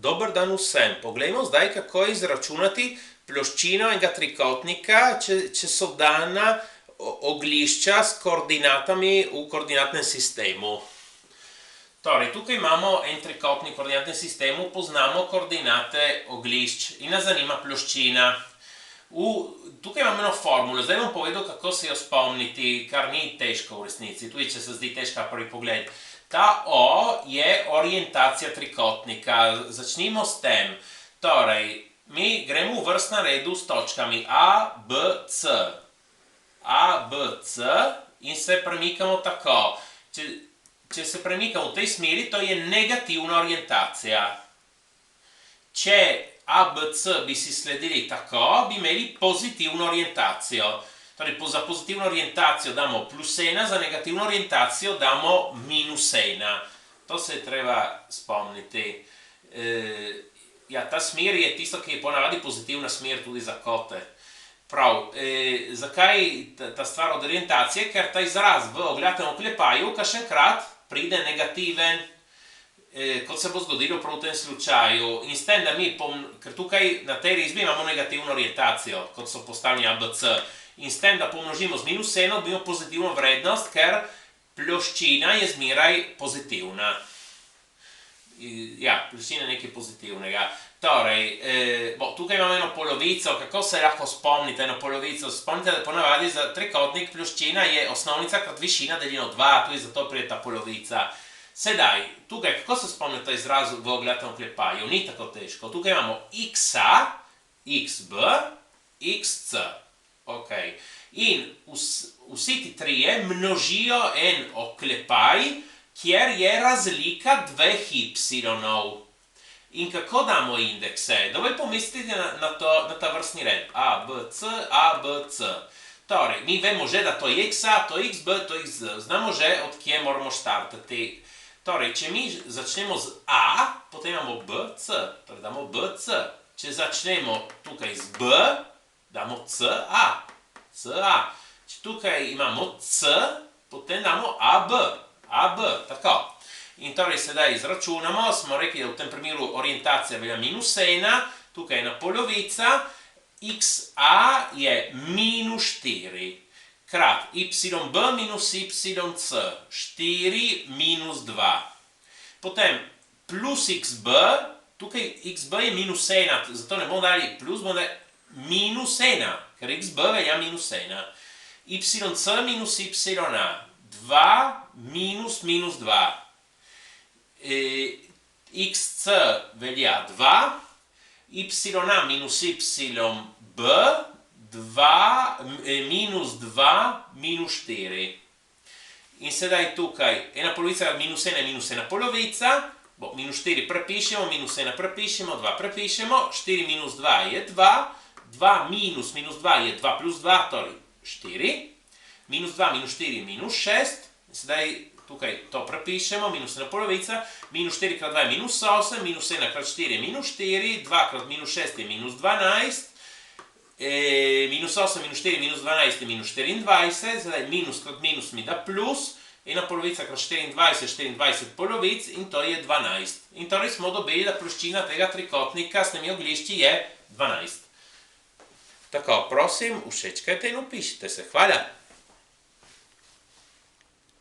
Dobar dan vsem. Poglejmo zdaj, kako izračunati ploščino enega trikotnika, če so dana oglišča s koordinatami v koordinatnem sistemu. Torej, tukaj imamo en trikotnik v koordinatnem sistemu, poznamo koordinate oglišč in nas zanima ploščina. Tukaj imamo eno formulo, zdaj bom povedal, kako se jo spomniti, kar ni težko v resnici, tudi če se zdi težka prvi pogled. Ta O je orientacija trikotnika. Začnimo s tem. Torej, mi gremo v vrstnem redu s točkami A, B, C. A, B, C in se premikamo tako. Če se premikamo v tej smeri, to je negativna orientacija. Če A, B, C bi si sledili tako, bi imeli pozitivno orientacijo. Torej, za pozitivno orientacijo damo +1, za negativno orientacijo damo -1. To se je treba spomniti. Ta smer je tisto, ki je ponavadi pozitivna smer tudi za kote. Prav, zakaj ta stvar od orientacije? Ker ta izraz v oglatem oklepaju kakšenkrat pride negativen, kot se bo zgodilo prav v tem slučaju. In s tem, da ker tukaj na tej risbi imamo negativno orientacijo, kot so postavljeni ABC, in s tem, da pomnožimo z -1, dobimo pozitivno vrednost, ker ploščina je zmeraj pozitivna. Ja, ploščina je nekaj pozitivnega. Torej, tukaj imamo eno polovico, kako se lahko spomnite eno polovico? Spomnite, da ponavadi za trikotnik ploščina je osnovnica krat višina deljeno 2, tudi zato pride ta polovica. Sedaj, tukaj, kako se spomnite izraz v oglatem oklepaju? Ni tako težko. Tukaj imamo XA, XB, XC. Ok. In vsi ti trije množijo en oklepaj, kjer je razlika dveh y-ov. In kako damo indekse? Dovolj pomislite na ta vrstni red. A, B, C, A, B, C. Torej, mi vemo že, da to je XA, to je XB, to je XZ. Znamo že, od kje moramo štartati. Torej, če mi začnemo z A, potem imamo B, C. Torej, damo B, C. Če začnemo tukaj z B, damo CA. CA. Če tukaj imamo C, potem damo AB. AB, tako. In torej sedaj izračunamo, smo rekli, da v tem primeru orientacija velja -1, tukaj je ena polovica, XA je -4, krat YB minus YC, 4 minus 2. Potem plus XB, tukaj XB je -1, zato ne bomo dali plus, bomo dali -1, ker XB velja -1. YC minus YA, 2 minus -2. XC velja 2, YA minus YB, 2 minus 2 minus 4. In sedaj tukaj, ena polovica -1 je -1 polovica, -4 prepišemo, -1 prepišemo, 2 prepišemo, 4 minus 2 je 2, 2 minus -2 je 2 plus 2, torej 4, -2 minus 4 je -6, sedaj tukaj to prepišemo, -1 polovica, -4 krat 2 je -8, -1 krat 4 je -4, 2 krat -6 je -12, -8 minus 4 minus 12 je -24, sedaj minus krat minus mi da plus, ena polovica krat 24 je 24 polovic in to je 12. In torej smo dobili, da ploščina tega trikotnika s temi oglišči je 12. Tako, prosim, všečkajte in upišite se. Hvala!